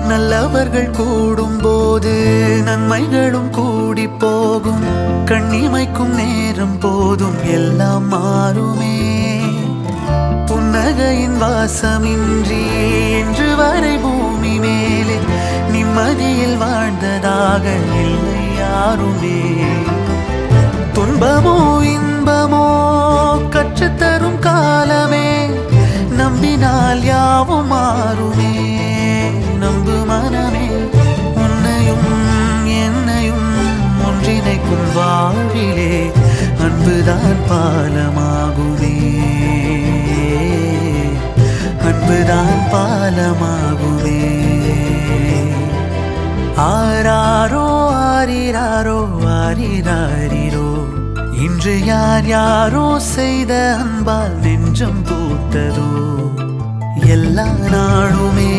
நல்லவர்கள் கூடும் போது நன்மைகளும் கூடி போகும். கண்ணிமைக்கும் நேரம் போதும் எல்லாம் மாறுமே. புன்னகையின் வாசமின்றி என்று வரை பூமி மேலே நிம்மதியில் வாழ்ந்ததாக இல்லை யாருமே. துன்பமோ இன்பமோ கற்றுத்தரும் காலமே, நம்பினால் யாவும் மாறுமே. நம்பு மனமே, உன்னையும் என்னையும் ஒன்றிணைக்கும் வாழ்விலே அன்புதான் பாலமாகுமே. அன்புதான் பாலமாகுமே. ஆராரோ ஆரிராரோ ஆரிராரிரோ, இன்று யார் யாரோ செய்த அன்பால் நெஞ்சம் பூத்ததோ. எல்லா நாளுமே